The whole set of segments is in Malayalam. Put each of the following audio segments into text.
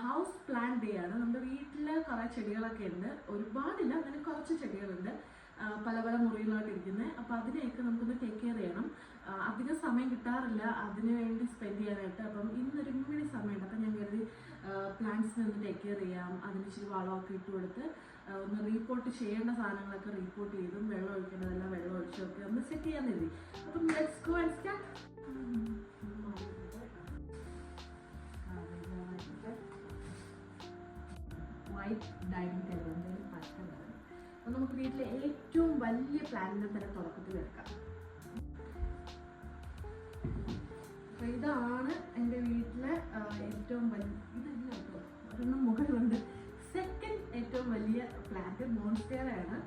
ഹൗസ് പ്ലാൻ ഡേ ആണ്. നമ്മുടെ വീട്ടിൽ കുറേ ചെടികളൊക്കെ ഉണ്ട്, ഒരുപാടില്ല, അങ്ങനെ കുറച്ച് ചെടികളുണ്ട്, പല പല മുറികളായിട്ട് ഇരിക്കുന്നത്. അപ്പോൾ അതിനെയൊക്കെ നമുക്കൊന്ന് ടേക്ക് കെയർ ചെയ്യണം. അധികം സമയം കിട്ടാറില്ല അതിന് വേണ്ടി സ്പെൻഡ് ചെയ്യാനായിട്ട്. അപ്പം ഇന്നൊരു മിനി സമയമുണ്ട്. അപ്പം ഞാൻ കരുതി പ്ലാന്റ്സിനെ ഒന്ന് ടേക്ക് കെയർ ചെയ്യാം. അതിന് ഇച്ചിരി വളമൊക്കെ ഇട്ട് കൊടുത്ത് ഒന്ന് റീപോർട്ട് ചെയ്യേണ്ട സാധനങ്ങളൊക്കെ റീപോർട്ട് ചെയ്തും വെള്ളം ഒഴിക്കേണ്ടതെല്ലാം വെള്ളം ഒഴിച്ചൊക്കെ ഒന്ന് സെറ്റ് ചെയ്യാൻ കരുതി. അപ്പം let's go and start. White dining table എന്തെങ്കിലും പറ്റുന്നത്. അപ്പം നമുക്ക് വീട്ടിലെ ഏറ്റവും വലിയ പ്ലാനിൻ്റെ തന്നെ തുടക്കത്തിൽ എടുക്കാം. അപ്പം ഇതാണ് എൻ്റെ വീട്ടിലെ ഏറ്റവും വലിയ, ഇതല്ല കേട്ടോ, ഒരെണ്ണം മുകളിലുണ്ട്, സെക്കൻഡ് ഏറ്റവും വലിയ പ്ലാന്റ് മോൺസ്റ്റേറയാണ്.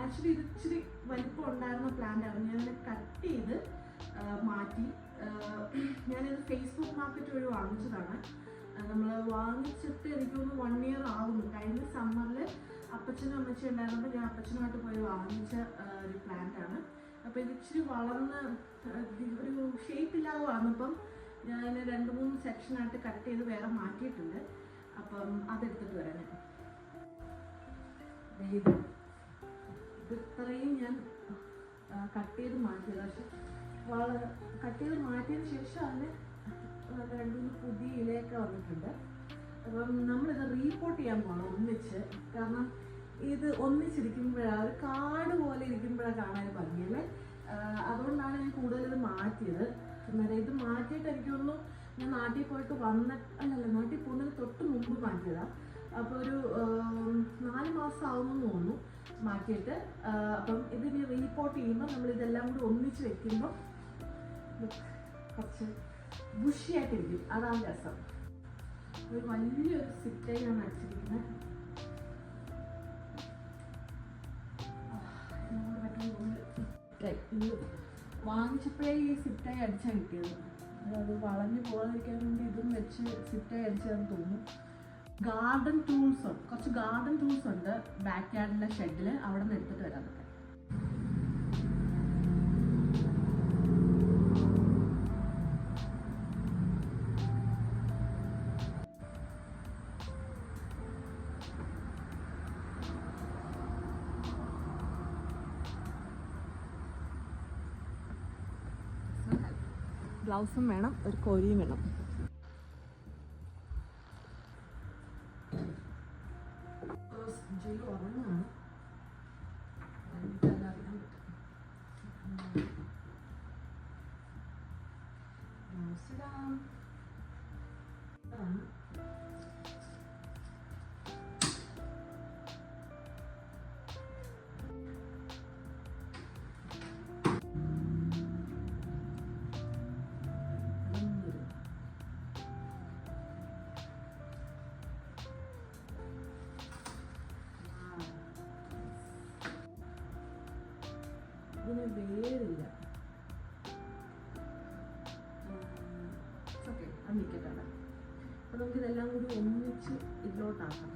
ആക്ച്വലി ഇത് ഇച്ചിരി വലിപ്പം ഉണ്ടായിരുന്ന പ്ലാന്റാണ്. ഞാനത് കട്ട് ചെയ്ത് മാറ്റി. ഞാനിത് ഫേസ്ബുക്ക് മാർക്കറ്റ് വഴി വാങ്ങിച്ചതാണ്. നമ്മൾ വാങ്ങിച്ചിട്ട് എനിക്കൊന്ന് 1 year ആകുന്നു. കഴിഞ്ഞ സമ്മറിൽ അപ്പച്ചനും അമ്മച്ചും ഉണ്ടായിരുന്നപ്പോൾ ഞാൻ അപ്പച്ചനുമായിട്ട് പോയി വാങ്ങിച്ച ഒരു പ്ലാന്റാണ്. അപ്പോൾ ഇത് ഇച്ചിരി വളർന്ന് ഒരു ഷേപ്പില്ലാതെ വന്നപ്പം ഞാൻ 2-3 സെക്ഷനായിട്ട് കട്ട് ചെയ്ത് വേറെ മാറ്റിയിട്ടുണ്ട്. അപ്പം അതെടുത്തിട്ട് വരാം. ഞാൻ ഇത് ഇത്രയും ഞാൻ കട്ട് ചെയ്ത് മാറ്റിയത്. പക്ഷെ കട്ട് ചെയ്ത് മാറ്റിയതിന് ശേഷം അതിന് 2-3 പുതിയ ഇലയൊക്കെ വന്നിട്ടുണ്ട്. അപ്പം നമ്മളിത് റീപോർട്ട് ചെയ്യാൻ പോകണം ഒന്നിച്ച്. കാരണം ഇത് ഒന്നിച്ചിരിക്കുമ്പോഴാണ്, ഒരു കാട് പോലെ ഇരിക്കുമ്പോഴാണ് കാണാൻ ഭംഗിയല്ലേ. അതുകൊണ്ടാണ് ഞാൻ കൂടുതൽ ഇത് മാറ്റിയത്. അന്നേരം ഇത് മാറ്റിയിട്ട് എനിക്കൊന്നു ഞാൻ നാട്ടിൽ പോയിട്ട് നാട്ടിൽ പോകുന്നതിന് തൊട്ട് മുമ്പ് മാറ്റിയതാണ്. അപ്പോൾ ഒരു 4 മാസം ആവുമെന്ന് തോന്നുന്നു മാറ്റിയിട്ട്. അപ്പം ഇതിന് റീപോർട്ട് ചെയ്യുമ്പോൾ നമ്മളിതെല്ലാം കൂടി ഒന്നിച്ച് വെക്കുമ്പോൾ കുറച്ച് ബുഷിയായിട്ടിരിക്കും. അതാണ് രസം. ഒരു വലിയൊരു സിറ്റയാണ് അടിച്ചിരിക്കുന്നത്. ഇത് വാങ്ങിച്ചപ്പോഴേ ഈ സിറ്റായി അടിച്ചാൽ കിട്ടിയത്. അത് വളഞ്ഞു പോകാതിരിക്കാൻ വേണ്ടി ഇതും വെച്ച് സിറ്റായി അടിച്ചതെന്ന് തോന്നുന്നു. ഗാർഡൻ ടൂൾസ് ഉണ്ട്, കുറച്ച് ഗാർഡൻ ടൂൾസ് ഉണ്ട് ബാക്ക് യാർഡിലെ ഷെഡിൽ. അവിടെ നിന്ന് എടുത്തിട്ട് വരാം. അതൊക്കെ ഗ്ലൗസും വേണം, ഒരു കോരിയും വേണം. ഉറങ്ങാണ്. ഇതിന് വേരില്ല. ഓക്കെ, അത് നിൽക്കട്ടെ. അപ്പോൾ നമുക്കിതെല്ലാം കൂടി ഒന്നിച്ച് ഇതിലോട്ടാക്കാം.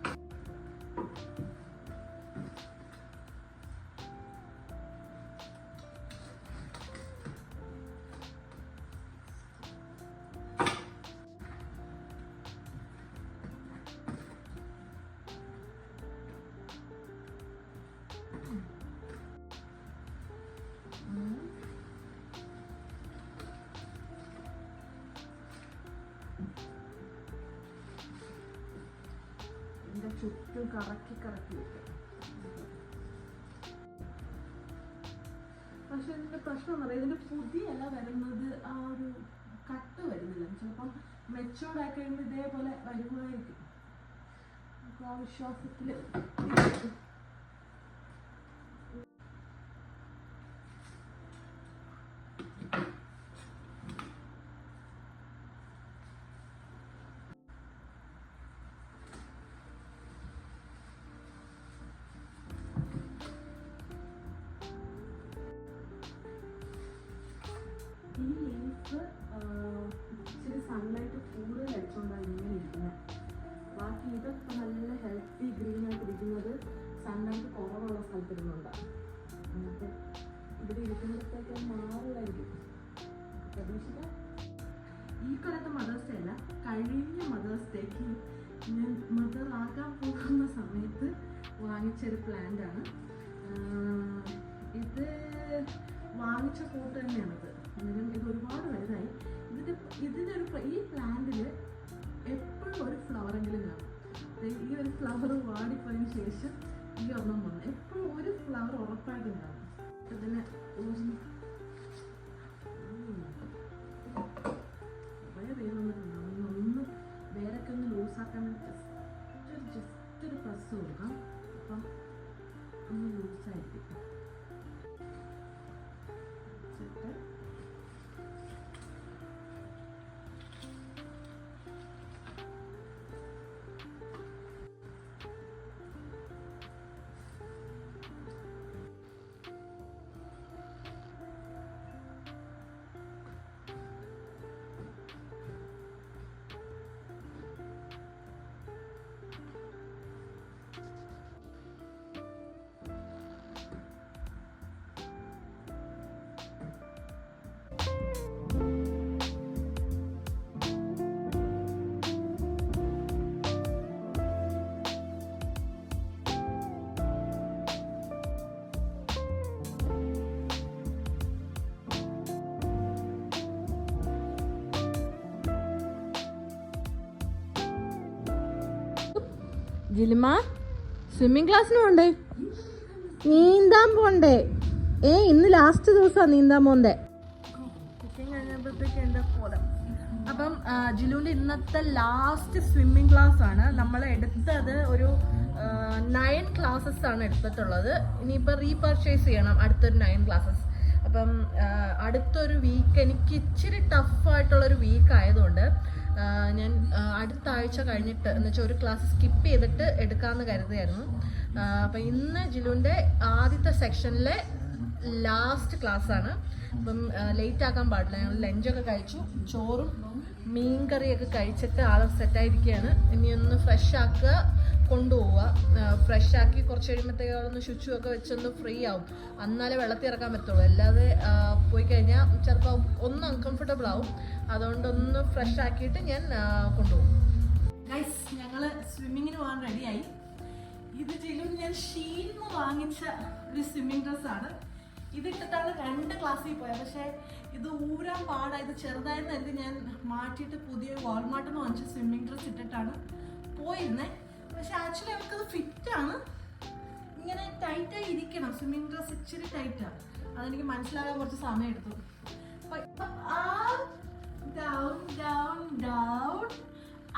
ചുറ്റും കറക്കി വെക്കാം. പക്ഷെ ഇതിൻ്റെ പ്രശ്നം എന്ന് പറയുന്നത്, ഇതിൻ്റെ പുതിയ ഇല വരുന്നത് ആ ഒരു കട്ട് വരുന്നില്ല. ചിലപ്പം മെച്ചോർഡായി കഴിയുമ്പോൾ ഇതേപോലെ വരുമായിരിക്കും. നമുക്ക് ആ വിശ്വാസത്തിൽ ഈ ലീഫ് ഇച്ചിരി സൺലൈറ്റ് കൂടുതൽ അടിച്ചുകൊണ്ടാണ് ഇങ്ങനെ ഇരിക്കുന്നത്. ബാക്കി ഇതൊക്കെ നല്ല ഹെൽത്തി ഗ്രീൻ ആയിട്ട് ഇരിക്കുന്നത് സൺലൈറ്റ് കുറവുള്ള സ്ഥലത്തിരുന്നുണ്ടാകും. എന്നിട്ട് ഇവിടെ ഇരിക്കുമ്പോഴത്തേക്ക് മാറുമായിരിക്കും പ്രതീക്ഷിക്കാം. ഈ കൊല്ലത്തെ മദേഴ്സ് ഡേ അല്ല, കഴിഞ്ഞ മദേഴ്സ് ഡേക്ക് ഞാൻ മദർ ആകാൻ പോകുന്ന സമയത്ത് വാങ്ങിച്ചൊരു പ്ലാന്റ് ആണ്. ഇത് വാങ്ങിച്ച പോട്ട് തന്നെയാണത്. അന്നേരം ഇത് ഒരുപാട് വലുതായി. ഈ പ്ലാന്റിൽ എപ്പോഴും ഒരു ഫ്ലവറെങ്കിലും കാണും. ഈ ഒരു ഫ്ലവർ വാടിപ്പോയതിന് ശേഷം ഈ ഒരെണ്ണം വന്നു. എപ്പോഴും ഒരു ഫ്ലവർ ഉറപ്പായിട്ടും കാണും. ഇതിനെ ഒന്ന് വേരൊക്കെ ഒന്ന് ലൂസാക്കാൻ വേണ്ടി ജസ്റ്റ് ഒരു പ്രസ് കൊടുക്കാം. അപ്പം ഒന്ന് ലൂസായിരിക്കും. ജിലിമ സ്വിമ്മിങ് ക്ലാസ്സിന് പോണ്ടേ? നീന്താൻ പോണ്ടേ? ഇന്ന് ലാസ്റ്റ് ദിവസമാണ് നീന്താൻ പോണ്ടേ. കുക്കിംഗ് കഴിഞ്ഞപ്പോഴത്തേക്ക് എൻ്റെ കോലം. അപ്പം ജിലുവിൻ്റെ ഇന്നത്തെ ലാസ്റ്റ് സ്വിമ്മിങ് ക്ലാസ് ആണ്. നമ്മൾ എടുത്തത് ഒരു 9 ക്ലാസ്സസ് ആണ് എടുത്തിട്ടുള്ളത്. ഇനിയിപ്പോൾ റീപർച്ചേസ് ചെയ്യണം അടുത്തൊരു 9 ക്ലാസ്സസ്. അപ്പം അടുത്തൊരു വീക്ക് എനിക്ക് ഇച്ചിരി ടഫായിട്ടുള്ളൊരു വീക്ക് ആയതുകൊണ്ട് ഞാൻ അടുത്ത ആഴ്ച കഴിഞ്ഞിട്ട് എന്ന് വെച്ചാൽ ഒരു ക്ലാസ് സ്കിപ്പ് ചെയ്തിട്ട് എടുക്കാമെന്ന് കരുതിയായിരുന്നു. അപ്പം ഇന്ന് ജിലുവിൻ്റെ ആദ്യത്തെ സെക്ഷനിലെ ലാസ്റ്റ് ക്ലാസ്സാണ്. അപ്പം ലേറ്റ് ആക്കാൻ പാടില്ല. ഞങ്ങൾ ലഞ്ചൊക്കെ കഴിച്ചു. ചോറും മീൻ കറിയൊക്കെ കഴിച്ചിട്ട് ആളെ സെറ്റായിരിക്കുകയാണ്. ഇനി ഒന്ന് ഫ്രഷ് ആക്കുക, കൊണ്ടുപോവുക. ഫ്രഷ് ആക്കി കുറച്ച് കഴിയുമ്പോഴത്തേക്ക് അവളൊന്ന് ശുചിയൊക്കെ വെച്ചൊന്ന് ഫ്രീ ആവും. എന്നാലേ വെള്ളത്തിൽ ഇറക്കാൻ പറ്റുള്ളൂ. അല്ലാതെ പോയി കഴിഞ്ഞാൽ ചിലപ്പോൾ ഒന്ന് അൺകംഫർട്ടബിൾ ആവും. അതുകൊണ്ടൊന്ന് ഫ്രഷ് ആക്കിയിട്ട് ഞാൻ കൊണ്ടുപോകും. ഗൈസ്, ഞങ്ങൾ സ്വിമ്മിങ്ങിന് പോകാൻ റെഡിയായി. ഇത് ജിലു ഞാൻ ഷീന്ന് വാങ്ങിച്ച ഒരു സ്വിമ്മിങ് ഡ്രസ്സാണ്. ഇതിട്ടിട്ടാണ് 2 ക്ലാസ്സിൽ പോയത്. പക്ഷേ ഇത് ഊരാൻ പാടായത് ചെറുതായെന്ന് കരുതി ഞാൻ മാറ്റിയിട്ട് പുതിയ വാൾമാർട്ടിൽ നിന്ന് വാങ്ങിച്ച സ്വിമ്മിങ് ഡ്രസ്സ് ഇട്ടിട്ടാണ് പോയിരുന്നത്. പക്ഷെ ആക്ച്വലി അവർക്കത് ഫിറ്റാണ്. ഇങ്ങനെ ടൈറ്റായി ഇരിക്കണം. സ്വിമ്മിങ് ഡ്രസ്സ് ഇച്ചിരി ടൈറ്റാണ്. അതെനിക്ക് മനസ്സിലാകാൻ കുറച്ച് സമയം എടുത്തു. Down, down, down,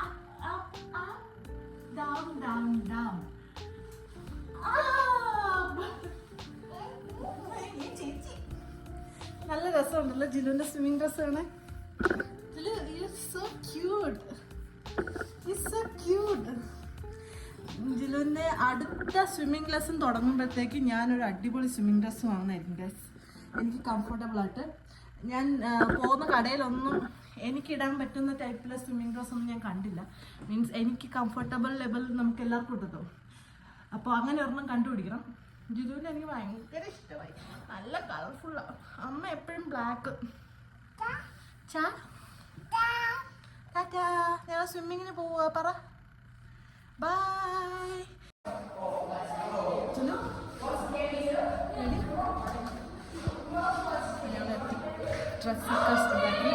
up, up, up, down, down, down, up. നല്ല രസമുണ്ടല്ലോ ജിലുവിന്റെ സ്വിമ്മിങ് ഡ്രസ് ആണ്. ജിലുവിന്റെ അടുത്ത സ്വിമ്മിങ് ലെസൺ തുടങ്ങുമ്പോഴത്തേക്ക് ഞാനൊരു അടിപൊളി സ്വിമ്മിങ് ഡ്രസ്സ് വാങ്ങുന്നതായിരിക്കും ഗൈസ്. എനിക്ക് കംഫർട്ടബിൾ ആയിട്ട്. ഞാൻ പോകുന്ന കടയിലൊന്നും എനിക്കിടാൻ പറ്റുന്ന ടൈപ്പിലെ സ്വിമ്മിങ് ഡ്രസ്സ് ഒന്നും ഞാൻ കണ്ടില്ല. മീൻസ് എനിക്ക് കംഫർട്ടബിൾ ലെവൽ നമുക്ക് എല്ലാവർക്കും കിട്ടും. അപ്പോൾ അങ്ങനെ ഒരെണ്ണം കണ്ടുപിടിക്കണം. ജിലുവിനെ എനിക്ക് ഭയങ്കര ഇഷ്ടമായി. നല്ല കളർഫുള്ളാണ്. അമ്മ എപ്പോഴും ബ്ലാക്ക്. ഞങ്ങൾ സ്വിമ്മിങ്ങിന് പോവുക. പറ ബൈ. ജിലു ഡ്രസ്സൊക്കെ ഇതാക്കി.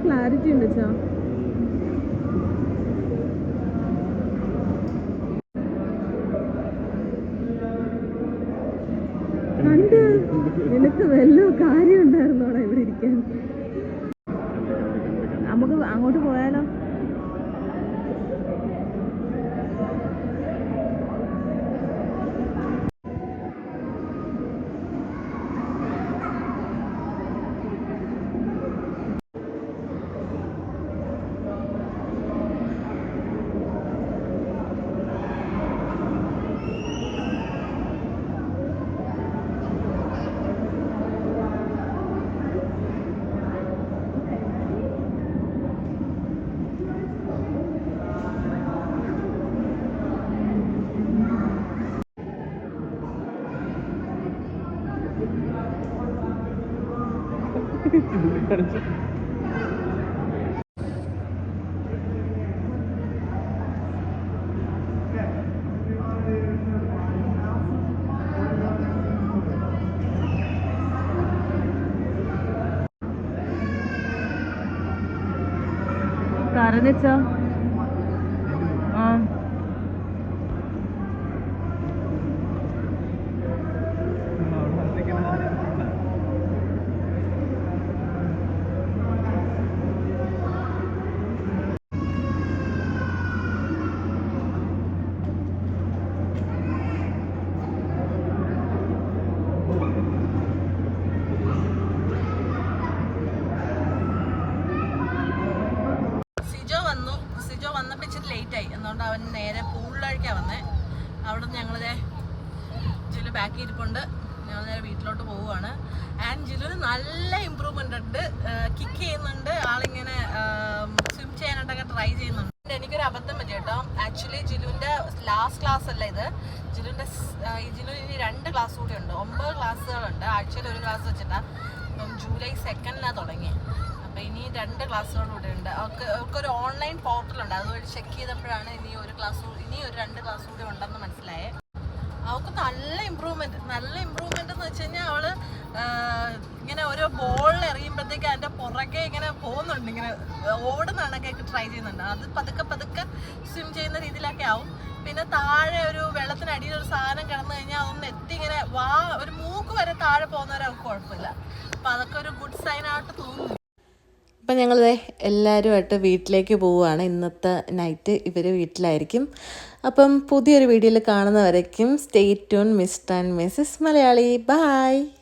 ക്ലാരിറ്റി ഉണ്ട് ചാ. കണ്ട് നിനക്ക് വല്ല കാര്യം ഉണ്ടായിരുന്നോടാ ഇവിടെ ഇരിക്കാൻ? നമുക്ക് അങ്ങോട്ട് പോയാലോ? കരഞ്ഞോ? ആ വന്നപ്പോൾ ഇച്ചിരി ലേറ്റായി. അതുകൊണ്ട് അവൻ നേരെ പൂളിലേക്കാണ് വന്നേ. അവിടെ നിന്ന് ഞങ്ങളിതേ ജിലു ബാക്കി ഇരിപ്പുണ്ട്. ഞങ്ങൾ നേരെ വീട്ടിലോട്ട് പോവുകയാണ്. ആൻഡ് ജിലുവിന് നല്ല ഇമ്പ്രൂവ്മെൻ്റ് ഉണ്ട്. കിക്ക് ചെയ്യുന്നുണ്ട്. ആളിങ്ങനെ സ്വിം ചെയ്യാനായിട്ടൊക്കെ ട്രൈ ചെയ്യുന്നുണ്ട്. എനിക്കൊരു അബദ്ധം പറ്റി കേട്ടോ. ആക്ച്വലി ജിലുവിൻ്റെ ലാസ്റ്റ് ക്ലാസ് അല്ല ഇത്. ജിലുവിന് ഇനി 2 ക്ലാസ് കൂടി ഉണ്ട്. 9 ക്ലാസ്സുകളുണ്ട്. ആഴ്ചയിൽ 1 ക്ലാസ് വെച്ചിട്ടാണ്. ഇപ്പം ജൂലൈ 2nd തുടങ്ങി. അപ്പോൾ ഇനി 2 ക്ലാസ്സുകൂടെ ഉണ്ട്. അവർക്കൊരു ഓൺലൈൻ പോർട്ടലുണ്ട്. അതുവഴി ചെക്ക് ചെയ്തപ്പോഴാണ് ഇനി ഒരു 2 ക്ലാസ് കൂടി ഉണ്ടെന്ന് മനസ്സിലായേ. അവൾക്ക് നല്ല ഇമ്പ്രൂവ്മെൻറ്റ് എന്ന് വെച്ച് കഴിഞ്ഞാൽ അവൾ ഇങ്ങനെ ഓരോ ബോളിൽ എറിയുമ്പോഴത്തേക്ക് അതിൻ്റെ പുറകെ ഇങ്ങനെ പോകുന്നുണ്ട്. ഇങ്ങനെ ഓടുന്ന കണക്കൊക്കെ ട്രൈ ചെയ്യുന്നുണ്ട്. അത് പതുക്കെ സ്വിം ചെയ്യുന്ന രീതിയിലൊക്കെ ആവും. പിന്നെ താഴെ ഒരു വെള്ളത്തിനടിയിൽ ഒരു സാധനം കിടന്നു കഴിഞ്ഞാൽ അതൊന്ന് എത്തി ഇങ്ങനെ ഒരു മൂക്ക് വരെ താഴെ പോകുന്നവരെ അവർക്ക് കുഴപ്പമില്ല. അപ്പം അതൊക്കെ ഒരു ഗുഡ് സൈനായിട്ട് തോന്നുന്നു. അപ്പം ഞങ്ങളിത് എല്ലാവരുമായിട്ട് വീട്ടിലേക്ക് പോവുകയാണ്. ഇന്നത്തെ നൈറ്റ് ഇവർ വീട്ടിലായിരിക്കും. അപ്പം പുതിയൊരു വീഡിയോയിൽ കാണുന്നവരേക്കും stay tune mister and missus Malayali. By.